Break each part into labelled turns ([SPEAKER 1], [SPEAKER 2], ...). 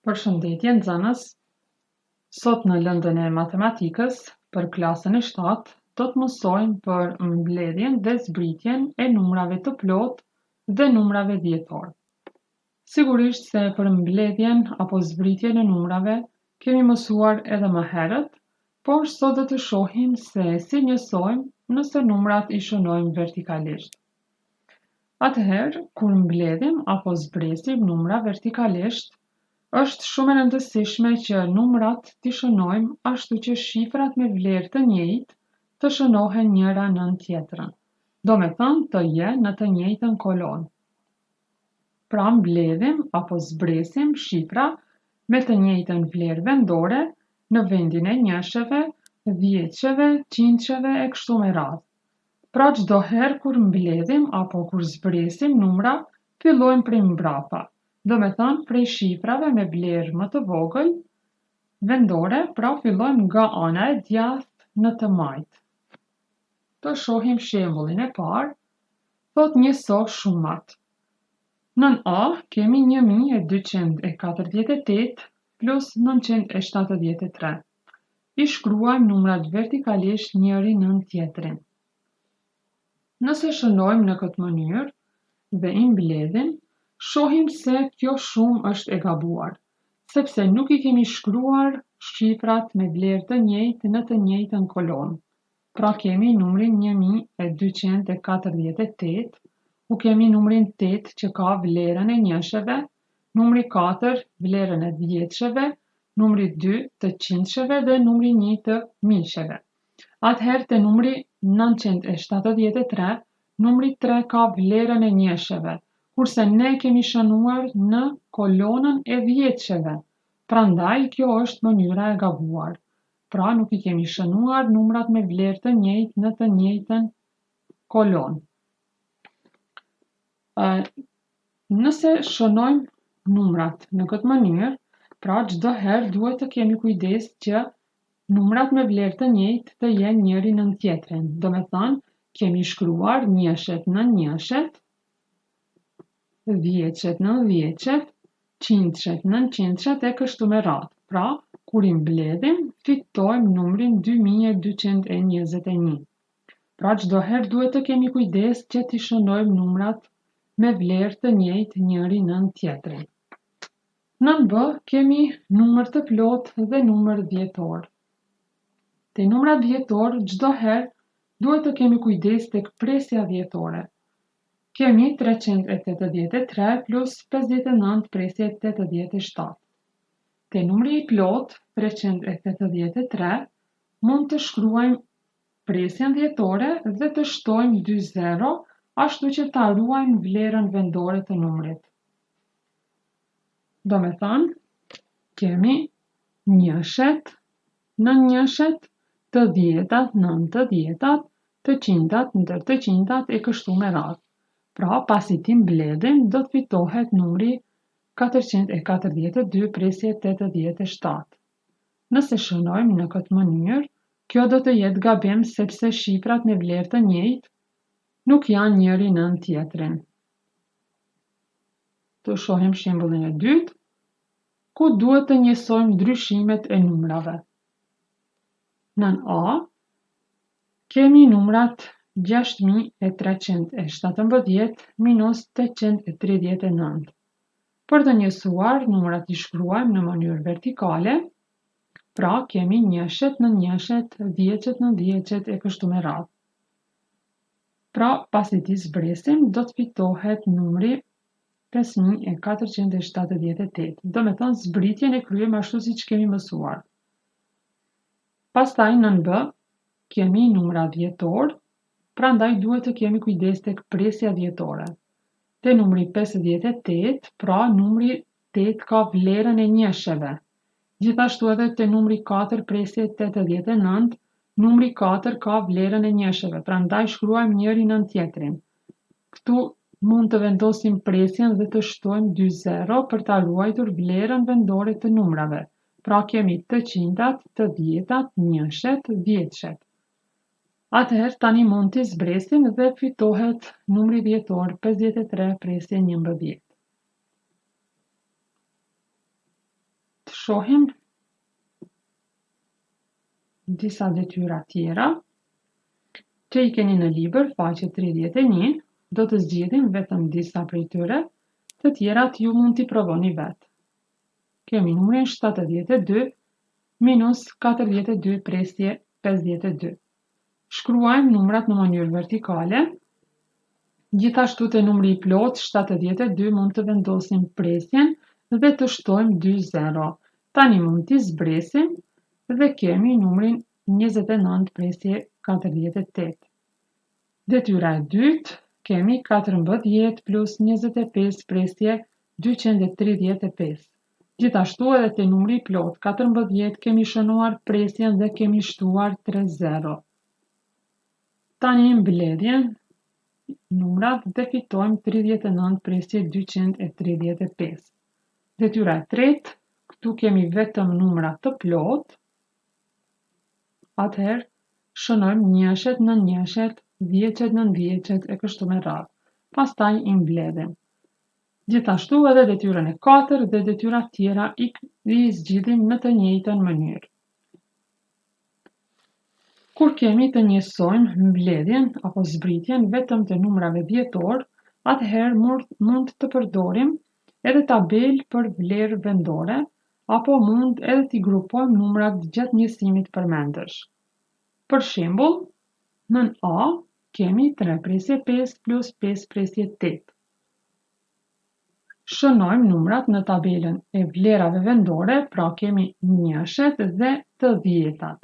[SPEAKER 1] Përshëndetje nxënës. Sot në lëndën e matematikës për klasën e 7 do të mësojmë për mbledhjen dhe zbritjen e numrave të plotë dhe numrave dhjetor. Sigurisht se për mbledhjen apo zbritjen e numrave kemi mësuar edhe më herët, por sot do të shohim se si njësojmë nëse numrat i shënojmë vertikalisht. Atëherë, kur mbledhim apo zbresim numra vertikalisht, është shumë e rëndësishme që numrat t'i shënojmë ashtu që shifrat me vlerë të njëjtë të shënohen njëra nën tjetrën, do me thënë të jenë në të njëjtën kolon. Pra mbledhim apo zbresim shifra me të njëjtën vlerë vendore në vendin e njësheve, dhjetësheve, qindsheve e kështu me radhë. Pra çdo herë kur mbledhim apo kur zbresim numra, fillojmë prej mbrapa, do me thënë prej shifrave me vlerë më të vogël vendore, pra fillojmë nga ana e djathtë në të majtë. Të shohim shembullin e parë, thot njëso shumat. Nën A kemi 1248 plus 973. I shkruajmë numrat vertikalisht njëri nën tjetrin. Nëse shënojmë në këtë mënyrë dhe i mbledhim, shohim se kjo shumë është e gabuar, sepse nuk i kemi shkruar shifrat me vlerë të njëjtë në të njëjtën kolon. Pra kemi numrin 1248, u kemi numrin 8 që ka vlerën e njësheve, numri 4 vlerën e dhjetësheve, numri 2 të qindsheve dhe numri 1 të mijsheve. Atëherë te numri 973, numri 3 ka vlerën e njësheve, kurse ne kemi shënuar në kolonën e dhjetësheve. Prandaj kjo është mënyra e gabuar. Pra nuk i kemi shënuar numrat me vlerë të njëjtë në të njëjtën kolon. Nëse shënojmë numrat në këtë mënyrë, pra çdo herë duhet të kemi kujdes që numrat me vlerë të njëjtë të jenë njëri nën tjetrin. Do me thënë, kemi shkruar njëshet nën njëshet, dhjetëshet nën dhjetëshet, qindshet nën qindshet e kështu me radhë. Pra, kur i mbledhim, fitojmë numrin 2221. Pra, çdo herë duhet të kemi kujdes që t'i shënojmë numrat me vlerë të njëjtë njëri nën tjetrin. Nën B kemi numër të plotë dhe numër dhjetor. Te numrat dhjetor, çdo herë duhet të kemi kujdes tek presja dhjetore. Kemi 383 plus 59 presje 87. Te numri i plot, 383, mund të shkruajmë presjen dhjetore dhe të shtojmë 2 zero, ashtu që ta ruajmë vlerën vendore të numrit. Do me thënë, kemi njëshet nën njëshet, të dhjetat nën të dhjetat, të qindat ndër të qindat e kështu me radhë. Pra, pasi ti mbledhim, do të fitohet numri 442 presje 87. Nëse shënojmë në këtë mënyrë, kjo do të jetë gabim sepse shifrat me vlerë të njëjtë nuk janë njëri nën tjetrin. Të shohim shembullin e dytë, ku duhet të njësojmë ndryshimet e numrave. Nën A, kemi numrat 6317 minus 839. Për të njësuar, numrat i shkruajmë në mënyrë vertikale, pra kemi njëshet në njëshet, dhjetëshet në dhjetëshet e kështu me radhë. Pra, pasi t'i zbresim, do të fitohet numri 5478. Do me thënë, zbritjen e kryem ashtu si që kemi mësuar. Pastaj nën B, kemi numra dhjetor, prandaj duhet të kemi kujdes tek presja dhjetore. Te numri 58, pra numri 8 ka vlerën e njësheve. Gjithashtu edhe te numri 4 presje 89, numri 4 ka vlerën e njësheve, prandaj shkruajmë njëri nën tjetrin. Këtu mund të vendosim presjen dhe të shtojmë 2 zero për ta ruajtur vlerën vendore të numrave. Pra kemi të qindat, të dhjetat, njëshet, dhjetëshet. Atëherë tani mund t'i zbresim dhe fitohet numri dhjetor 53 presje 11. shohim disa detyra tjera që i keni në libër, faqe 31, do të zgjidhim vetëm disa prej tyre, të tjerat ju mund t'i provoni vetë. Kemi numrin 72 minus 42 presje 52. Shkruajmë numrat në mënyrë vertikale. Gjithashtu te numri i plot 72 mund të vendosim presjen dhe të shtojmë 2 zero. Tani mund t'i zbresim dhe kemi numrin 29 presje 48. Detyra e dytë, kemi 14 plus 25 presje 235. Gjithashtu edhe te numri i plot 14 kemi shënuar presjen dhe kemi shtuar 3 zero. Tani mbledhjen numrat dhe fitojmë 39 presje 235. Detyra e tretë, këtu kemi vetëm numra të plot, atëherë shënojmë njëshet në njëshet, dhjeqet në dhjeqet e kështu me radhë. Pastaj i mbledhim. Gjithashtu edhe detyrën e 4 dhe detyrat tjera i zgjidhim në të njëjtën mënyrë. Kur kemi të njësojmë mbledhjen apo zbritjen vetëm të numrave dhjetor, atëherë mund të përdorim edhe tabel për vlerë vendore, apo mund edhe t'i grupojmë numrat gjatë njësimit përmendësh. Për shembull, nën A kemi 3 presje 5 plus 5 presje 8. Shënojmë numrat në tabelën e vlerave vendore, pra kemi njëshet dhe të dhjetat.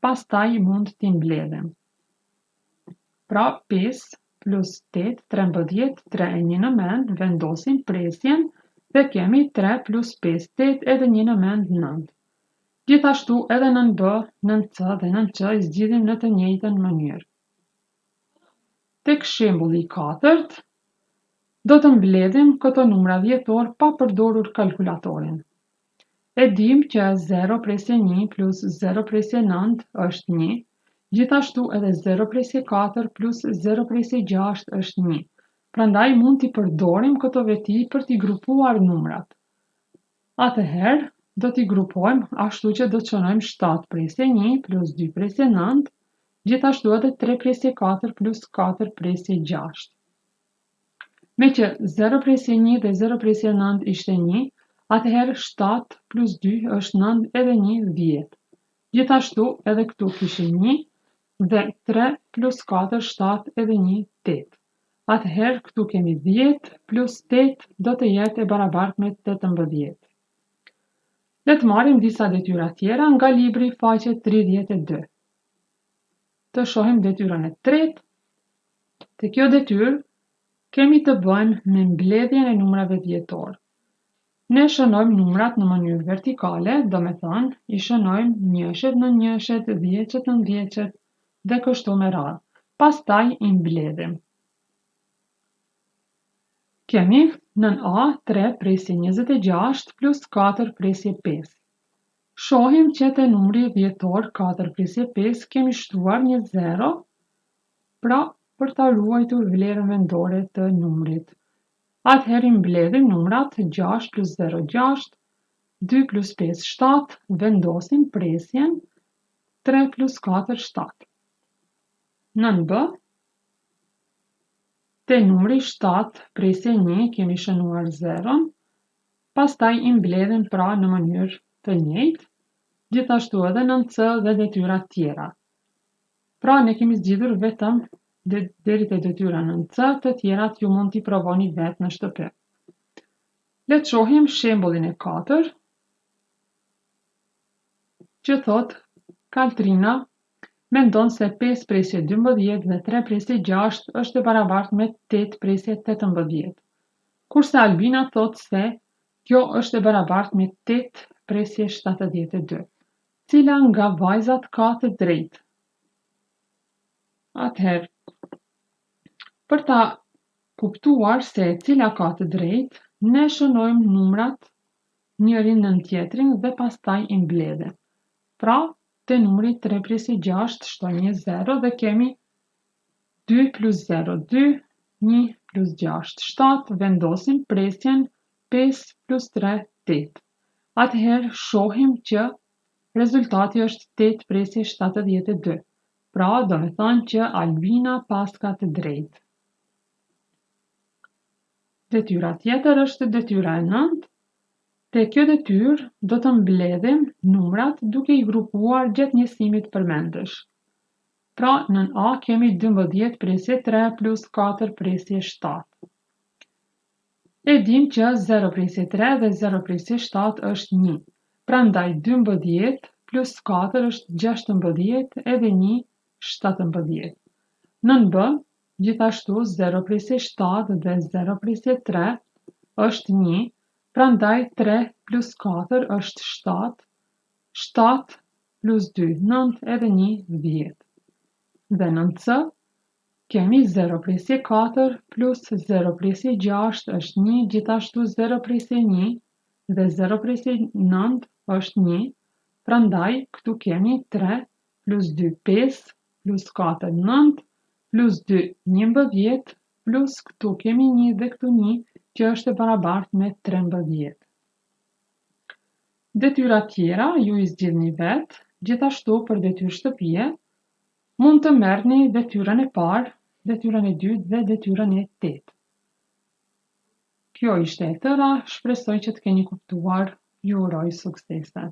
[SPEAKER 1] Pastaj mund t'i mbledhim. Pra 5 plus 8, 13, 3 e 1 në mend, vendosim presjen dhe kemi 3 plus 5, 8 edhe 1 në mend 9. Gjithashtu edhe nën B, nën C dhe nën Q i zgjidhim në të njëjtën mënyrë. Tek shembulli i 4, do të mbledhim këto numra dhjetor pa përdorur kalkulatorin. E dim që 0 presje 1 plus 0 presje 9 është 1, gjithashtu edhe 0 presje 4 plus 0 presje 6 është 1. Prandaj mund t'i përdorim këto veti për t'i grupuar numrat. Atëherë, do t'i grupojmë ashtu që do të shënojmë 7 presje 1 plus 2 presje 9, gjithashtu edhe 3 presje 4 plus 4 presje 6. Me që 0 presje 1 dhe 0 presje 9 ishte 1, atëherë 7 plus 2 është 9 edhe 1 10. Gjithashtu edhe këtu kishim 1 dhe 3 plus 4 7 edhe 1 8. Atëherë këtu kemi 10 plus 8 do të jetë e barabartë me 18. Le të marrim disa detyra tjera nga libri faqe 32. Të shohim detyrën e tretë. Te kjo detyrë kemi të bëjmë me mbledhjen e numrave dhjetor. Ne shënojmë numrat në mënyrë vertikale, do me thënë, i shënojmë njëshet në njëshet, dhjeqet në dhjeqet dhe kështu me radhë. Pastaj i mbledhim. Kemi nën A 3 presje 26 plus 4 presje 5. Shohim që te numri dhjetor 4 presje 5 kemi shtuar një 0, pra për ta ruajtur vlerën vendore të numrit. Atëherë i mbledhim numrat 6 plus 0 6, 2 plus 5 7, vendosim presjen 3 plus 4 7. Nën B, te numri 7 presje 1 kemi shënuar 0, pastaj i mbledhim pra në mënyrë të njëjtë, gjithashtu edhe nën C dhe detyrat tjera. Pra ne kemi zgjidhur vetëm deri te detyra nën C, të tjerat ju mund t'i provoni vetë në shtëpi. Le të shohim shembullin e 4, që thot Kaltrina mendon se 5 presje 12 dhe 3 presje 6 është e barabartë me 8 presje 18. Kurse Albina thot se kjo është e barabartë me 8 presje 72. Cila nga vajzat ka të drejtë? Atëherë, për ta kuptuar se cila ka të drejtë, ne shënojmë numrat njërin nën tjetrin dhe pastaj i mbledhim. Pra, te numri 3 presje 6 shtojmë një 0 dhe kemi 2 plus 0 2, 1 plus 6 7, vendosim presjen 5 plus 3 8. atëherë shohim që rezultati është 8/72. Pra, do me thonë që Albina paska të drejtë. Detyra tjetër është detyra e 9. Te kjo detyrë do të mbledhim numrat duke i grupuar gjatë njësimit përmendesh. Pra, në A kemi 12 presje 3 plus 4 presje 7. E dim që 0 presje 3 dhe 0 presje 7 është 1. Prandaj 12 plus 4 është 16 edhe 1 17. Nën B, gjithashtu 0 presje 7 dhe 0 presje 3 është 1. Prandaj 3 plus 4 është 7. 7 plus 2 9 edhe 1 10. Dhe nën C, kemi 0 presje 4 plus 0 presje 6 është 1, gjithashtu 0 presje 1 dhe 0 presje 9 është 1, prandaj këtu kemi 3 plus 2 5 plus 4 9 plus 2 11 plus këtu kemi 1 dhe këtu 1 që është e barabartë me 13. Detyra tjera ju i zgjidhni vetë, gjithashtu për detyrë shtëpie, mund të merrni detyrën e parë, detyrën e dytë dhe detyrën e 8. Kjo ishte e tëra, shpresoj që të keni kuptuar, ju uroj suksese.